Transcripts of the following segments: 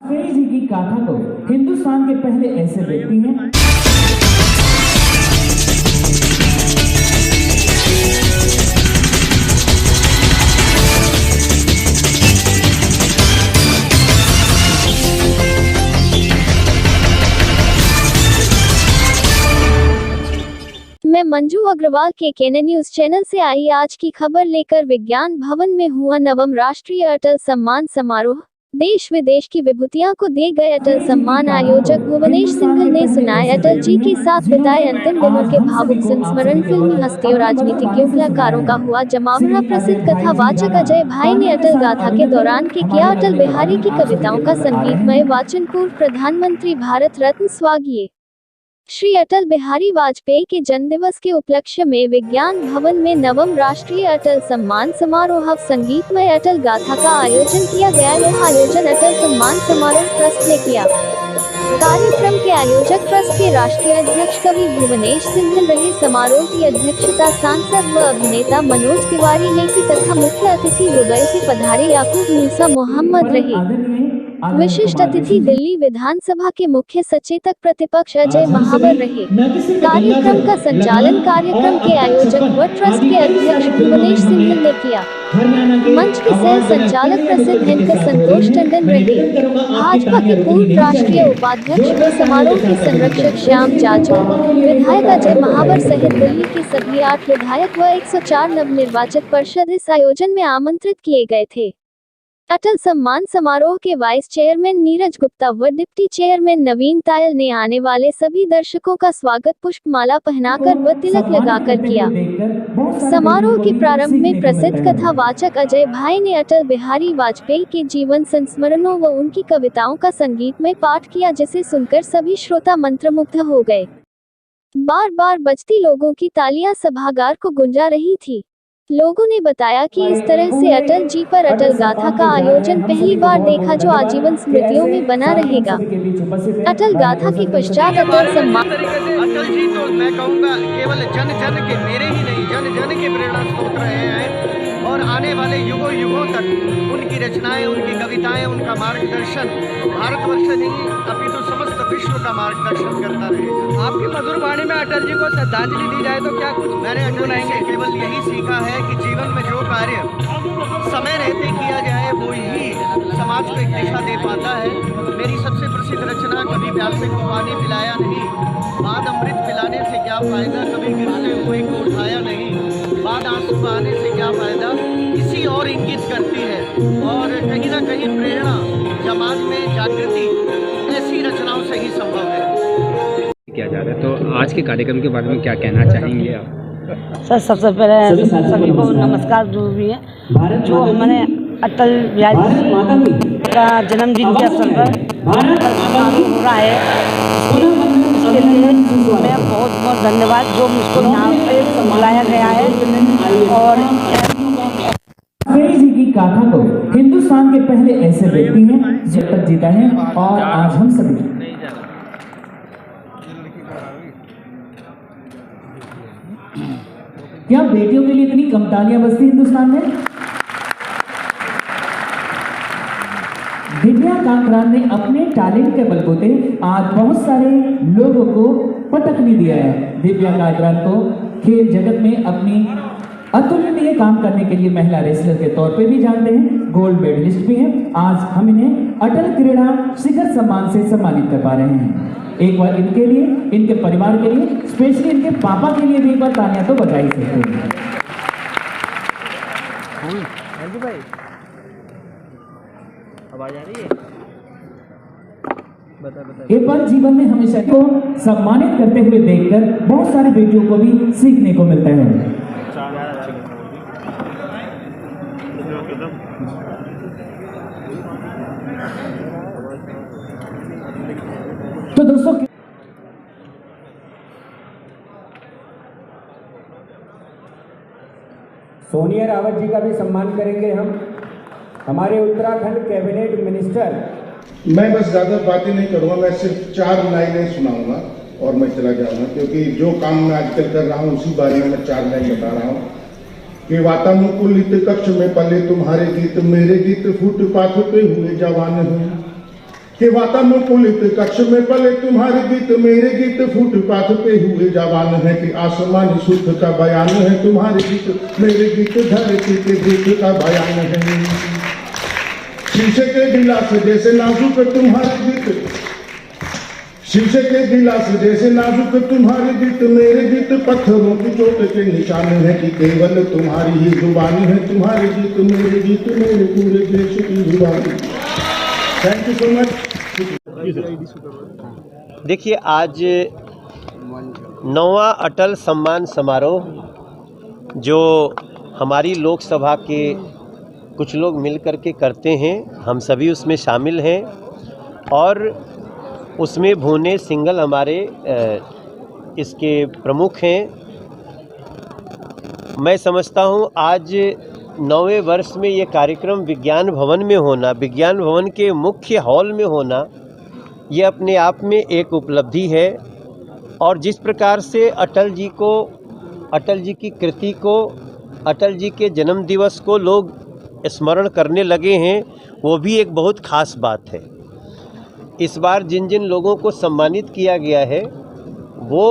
वाजपेयी जी की गाथा तो हिंदुस्तान के पहले ऐसे व्यक्ति हैं मैं मंजू अग्रवाल के केने न्यूज चैनल से आई आज की खबर लेकर विज्ञान भवन में हुआ नवम राष्ट्रीय अटल सम्मान समारोह। देश विदेश की विभूतियों को दिए गए अटल सम्मान आयोजक भुवनेश सिंघल ने सुनाए अटल जी के साथ बिताए अंतिम दिनों के भावुक संस्मरण। फिल्मी हस्तियों राजनीतिज्ञों कलाकारों का हुआ जमावड़ा। प्रसिद्ध कथावाचक अजय भाई ने अटल गाथा के दौरान किया अटल बिहारी की कविताओं का संगीतमय वाचन। पूर्व प्रधानमंत्री भारत रत्न स्वर्गीय श्री अटल बिहारी वाजपेयी के जन्मदिवस के उपलक्ष्य में विज्ञान भवन में नवम राष्ट्रीय अटल सम्मान समारोह संगीतमय अटल गाथा का आयोजन किया गया। यह आयोजन अटल सम्मान समारोह ट्रस्ट ने किया। कार्यक्रम के आयोजक ट्रस्ट के राष्ट्रीय अध्यक्ष कवि भुवनेश सिंघल रहे। समारोह की अध्यक्षता सांसद व अभिनेता मनोज तिवारी ने की तथा मुख्य अतिथि दुबई से पधारे याकूब मूसा मोहम्मद रहे। विशिष्ट अतिथि दिल्ली विधानसभा के मुख्य सचेतक प्रतिपक्ष अजय महावर रहे। कार्यक्रम का संचालन कार्यक्रम के आयोजक व ट्रस्ट के अध्यक्ष भुवनेश सिंघल ने किया। मंच के सह संचालक प्रसिद्ध एंकर संतोष टंडन रहे। भाजपा के पूर्व राष्ट्रीय उपाध्यक्ष व समारोह के संरक्षक श्याम जाजू, विधायक अजय महावर सहित दिल्ली के सभी 8 विधायक व 104 नवनिर्वाचित पार्षद इस आयोजन में आमंत्रित किए गए थे। अटल सम्मान समारोह के वाइस चेयरमैन नीरज गुप्ता व डिप्टी चेयरमैन नवीन तायल ने आने वाले सभी दर्शकों का स्वागत पुष्पमाला पहनाकर व तिलक लगाकर किया। समारोह के प्रारंभ में प्रसिद्ध कथावाचक अजय भाई ने अटल बिहारी वाजपेयी के जीवन संस्मरणों व उनकी कविताओं का संगीतमय पाठ किया, जिसे सुनकर सभी श्रोता मंत्रमुग्ध हो गए। बार बार बजती लोगों की तालियां सभागार को गुंजा रही थी। लोगों ने बताया कि इस तरह से अटल जी पर अटल गाथा का आयोजन पहली बार देखा, जो आजीवन स्मृतियों में बना रहेगा। अटल गाथा के पश्चात अटल सम्मान अटल जी तो मैं कहूँगा केवल जन जन के, मेरे ही नहीं जन जन के प्रेरणा स्रोत रहे हैं और आने वाले युगों युगों तक उनकी रचनाएं, उनकी कविताएं, उनका मार्गदर्शन भारतवर्ष नहीं अपितु समस्त विश्व का मार्गदर्शन करता रहेगा। आपकी मधुर वाणी में अटल जी को श्रद्धांजलि दी जाए तो क्या कुछ? मैंने अटल जी से केवल यही सीखा है कि जीवन में जो कार्य समय रहते किया जाए वो ही समाज को एक दिशा दे पाता है। मेरी सबसे प्रसिद्ध रचना कभी प्यासे को पानी पिलाया नहीं, बाद अमृत पिलाने से क्या फायदा, कभी गिरते हुए को उठाया नहीं, बाद आंसू बहाने से क्या फायदा, इसी और इंगित करती है। और कहीं ना कहीं प्रेरणा समाज में जागृति ऐसी रचनाओं से ही संभव है। किया जा रहा है, तो आज के कार्यक्रम के बारे में क्या कहना चाहेंगे आप? सर, सबसे पहले सभी को नमस्कार। जो भी है, जो हमारे अटल बिहारी का जन्मदिन के अवसर पर हो रहा है, इसके लिए मैं बहुत बहुत धन्यवाद जो मुझको यहाँ पे बुलाया गया है। और वाजपेयी जी की गाथा तो हिंदुस्तान के पहले ऐसे व्यक्ति हैं जो तक जीता है और आज हम सभी क्या बेटियों के लिए इतनी कम तालियां बजती हिंदुस्तान में? दिव्या कांकरान ने अपने टैलेंट के बलबूते आज बहुत सारे लोगों को पटकनी दिया है। दिव्या कांकरान को खेल जगत में अपनी अतुलनीय काम करने के लिए महिला रेसलर के तौर पे भी जानते हैं, गोल्ड मेडलिस्ट भी हैं। आज हम इन्हें अटल क्रीड़ा शिखर सम्मान से सम्मानित कर पा रहे हैं। एक बार इनके लिए, इनके परिवार के लिए, स्पेशली इनके पापा के लिए भी एक बार तालियां तो बजाई सकते हैं। आवाज आ रही है? एक बार जीवन में हमेशा को सम्मानित करते हुए देखकर बहुत सारी बेटियों को भी सीखने को मिलता है। तो दोस्तों, सोनिया रावत जी का भी सम्मान करेंगे हम, हमारे उत्तराखंड कैबिनेट मिनिस्टर। मैं बस ज़्यादा बातें नहीं करूँगा, मैं सिर्फ 4 लाइनें सुनाऊंगा और मैं चला जाऊंगा, क्योंकि जो काम मैं आजकल कर रहा हूँ उसी बारे में मैं 4 लाइन बता रहा हूँ कि वातानुकूलित कक्ष में पले तुम्हारे गीत, मेरे गीत फुटपाथ पे हुए जवान हुए, कि वातानुकूलित कक्ष में पले तुम्हारे गीत मेरे गीत फुटपाथ पे हुए जवान है कि आसमान सुख का बयान है तुम्हारे गीत मेरे गीत धरती के गीत का बयान है। शीशे के गिलास जैसे नाजुक तुम्हारे गीत शीशे के गिलास जैसे नाजुक तुम्हारे गीत मेरे गीत पत्थरों की चोट के निशान है कि केवल तुम्हारी ही जुबानी है तुम्हारे गीत मेरे पूरे देश की जुबानी। Thank you so much. देखिए, आज 9वां अटल सम्मान समारोह जो हमारी लोकसभा के कुछ लोग मिल कर के करते हैं, हम सभी उसमें शामिल हैं और उसमें भुवनेश सिंघल हमारे इसके प्रमुख हैं। मैं समझता हूँ आज 9वें वर्ष में ये कार्यक्रम विज्ञान भवन में होना, विज्ञान भवन के मुख्य हॉल में होना, ये अपने आप में एक उपलब्धि है। और जिस प्रकार से अटल जी की कृति को, अटल जी के जन्म दिवस को लोग स्मरण करने लगे हैं, वो भी एक बहुत ख़ास बात है। इस बार जिन जिन लोगों को सम्मानित किया गया है वो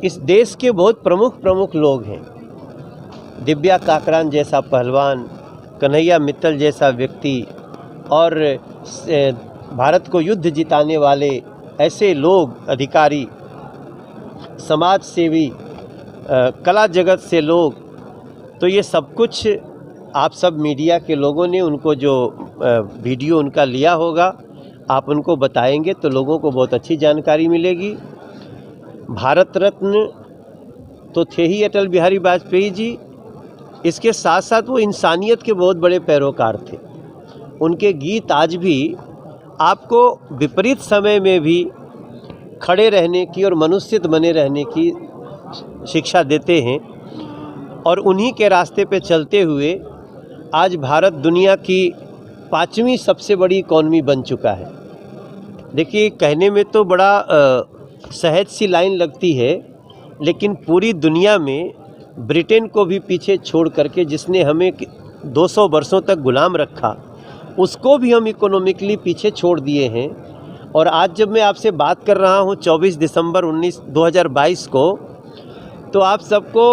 इस देश के बहुत प्रमुख लोग हैं। दिव्या काकरान जैसा पहलवान, कन्हैया मित्तल जैसा व्यक्ति और भारत को युद्ध जिताने वाले ऐसे लोग, अधिकारी, समाज सेवी, कला जगत से लोग, तो ये सब कुछ आप सब मीडिया के लोगों ने उनको जो वीडियो उनका लिया होगा, आप उनको बताएंगे तो लोगों को बहुत अच्छी जानकारी मिलेगी। भारत रत्न तो थे ही अटल बिहारी वाजपेयी जी, इसके साथ साथ वो इंसानियत के बहुत बड़े पैरोकार थे। उनके गीत आज भी आपको विपरीत समय में भी खड़े रहने की और मनुष्य बने रहने की शिक्षा देते हैं। और उन्हीं के रास्ते पे चलते हुए आज भारत दुनिया की 5वीं सबसे बड़ी इकॉनमी बन चुका है। देखिए, कहने में तो बड़ा सहज सी लाइन लगती है, लेकिन पूरी दुनिया में ब्रिटेन को भी पीछे छोड़ करके, जिसने हमें 200 वर्षों तक गुलाम रखा, उसको भी हम इकोनॉमिकली पीछे छोड़ दिए हैं। और आज जब मैं आपसे बात कर रहा हूँ 24 दिसंबर 2022 को, तो आप सबको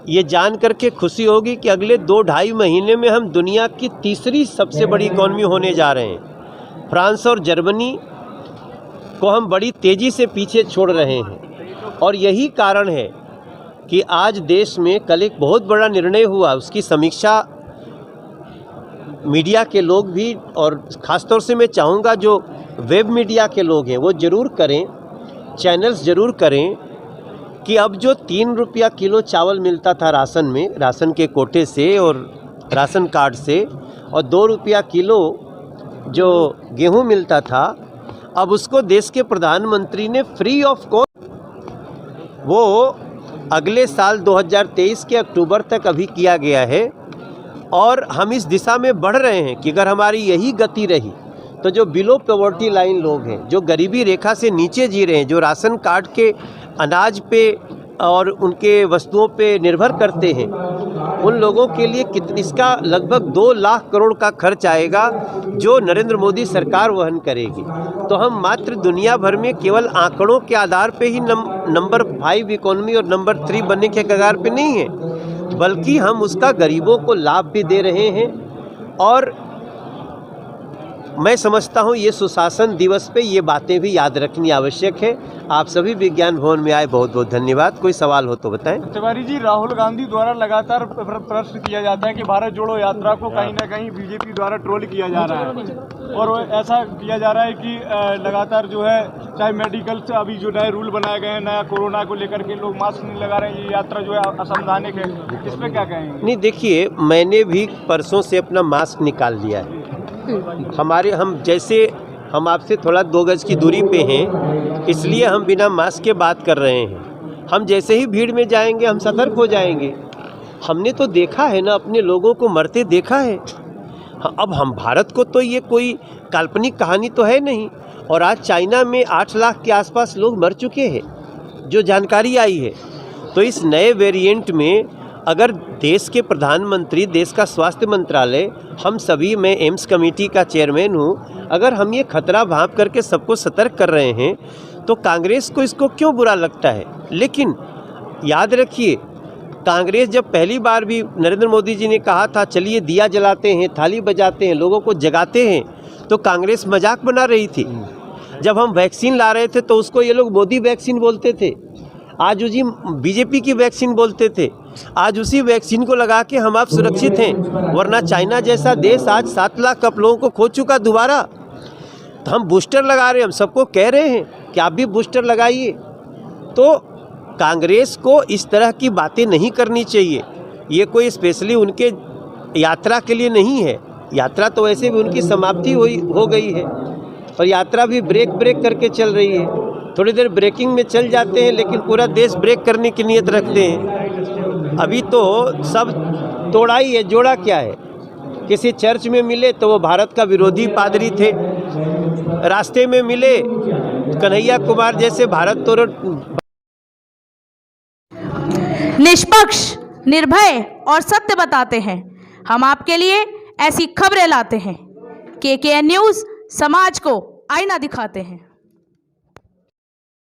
ये जान करके खुशी होगी कि अगले 2-2.5 महीने में हम दुनिया की तीसरी सबसे बड़ी इकॉनमी होने जा रहे हैं। फ्रांस और जर्मनी को हम बड़ी तेज़ी से पीछे छोड़ रहे हैं। और यही कारण है कि आज देश में कल एक बहुत बड़ा निर्णय हुआ, उसकी समीक्षा मीडिया के लोग भी, और ख़ासतौर से मैं चाहूँगा जो वेब मीडिया के लोग हैं वो ज़रूर करें, चैनल्स ज़रूर करें कि अब जो 3 रुपया किलो चावल मिलता था राशन में, राशन के कोटे से और राशन कार्ड से, और 2 रुपया किलो जो गेहूं मिलता था, अब उसको देश के प्रधानमंत्री ने फ्री ऑफ कॉस्ट वो अगले साल 2023 के अक्टूबर तक अभी किया गया है। और हम इस दिशा में बढ़ रहे हैं कि अगर हमारी यही गति रही तो जो बिलो पॉवर्टी लाइन लोग हैं, जो गरीबी रेखा से नीचे जी रहे हैं, जो राशन कार्ड के अनाज पे और उनके वस्तुओं पे निर्भर करते हैं, उन लोगों के लिए इसका लगभग 2 लाख करोड़ का खर्च आएगा जो नरेंद्र मोदी सरकार वहन करेगी। तो हम मात्र दुनिया भर में केवल आंकड़ों के आधार पे ही नंबर 5 इकोनॉमी और नंबर 3 बनने के कगार पे नहीं है, बल्कि हम उसका गरीबों को लाभ भी दे रहे हैं। और मैं समझता हूँ ये सुशासन दिवस पे ये बातें भी याद रखनी आवश्यक है। आप सभी विज्ञान भवन में आए, बहुत बहुत धन्यवाद। कोई सवाल हो तो बताएं। तिवारी जी, राहुल गांधी द्वारा लगातार प्रश्न किया जाता है कि भारत जोड़ो यात्रा को कहीं ना कहीं बीजेपी द्वारा ट्रोल किया जा रहा है, और ऐसा किया जा रहा है कि लगातार जो है, चाहे मेडिकल से अभी जो नए रूल बनाए गए हैं, नया कोरोना को लेकर के लोग मास्क नहीं लगा रहे हैं, ये यात्रा जो है असंवैधानिक है, इस पर क्या कहेंगे? नहीं, देखिए, मैंने भी परसों से अपना मास्क निकाल लिया है। हम आपसे थोड़ा 2 गज की दूरी पे हैं, इसलिए हम बिना मास्क के बात कर रहे हैं। हम जैसे ही भीड़ में जाएंगे हम सतर्क हो जाएंगे। हमने तो देखा है ना, अपने लोगों को मरते देखा है। अब हम भारत को तो ये कोई काल्पनिक कहानी तो है नहीं। और आज चाइना में 8 लाख के आसपास लोग मर चुके हैं, जो जानकारी आई है। तो इस नए वेरिएंट में अगर देश के प्रधानमंत्री, देश का स्वास्थ्य मंत्रालय, हम सभी, मैं एम्स कमेटी का चेयरमैन हूँ, अगर हम ये खतरा भांप करके सबको सतर्क कर रहे हैं तो कांग्रेस को इसको क्यों बुरा लगता है। लेकिन याद रखिए, कांग्रेस जब पहली बार भी नरेंद्र मोदी जी ने कहा था चलिए दिया जलाते हैं, थाली बजाते हैं, लोगों को जगाते हैं, तो कांग्रेस मजाक बना रही थी। जब हम वैक्सीन ला रहे थे तो उसको ये लोग मोदी वैक्सीन बोलते थे, आज उसी बीजेपी की वैक्सीन बोलते थे। आज उसी वैक्सीन को लगा के हम आप सुरक्षित हैं, वरना चाइना जैसा देश आज 7 लाख कप लोगों को खो चुका दोबारा। तो हम बूस्टर लगा रहे हैं, हम सबको कह रहे हैं कि आप भी बूस्टर लगाइए। तो कांग्रेस को इस तरह की बातें नहीं करनी चाहिए। ये कोई स्पेशली उनके यात्रा के लिए नहीं है, यात्रा तो वैसे भी उनकी समाप्ति हो गई है और यात्रा भी ब्रेक करके चल रही है। थोड़ी देर ब्रेकिंग में चल जाते हैं लेकिन पूरा देश ब्रेक करने की नीयत रखते हैं। अभी तो सब तोड़ा ही है, जोड़ा क्या है। किसी चर्च में मिले तो वो भारत का विरोधी पादरी थे, रास्ते में मिले कन्हैया कुमार जैसे भारत तोड़। निष्पक्ष, निर्भय और सत्य बताते हैं। हम आपके लिए ऐसी खबरें लाते हैं। KKN न्यूज़ समाज को आईना दिखाते हैं।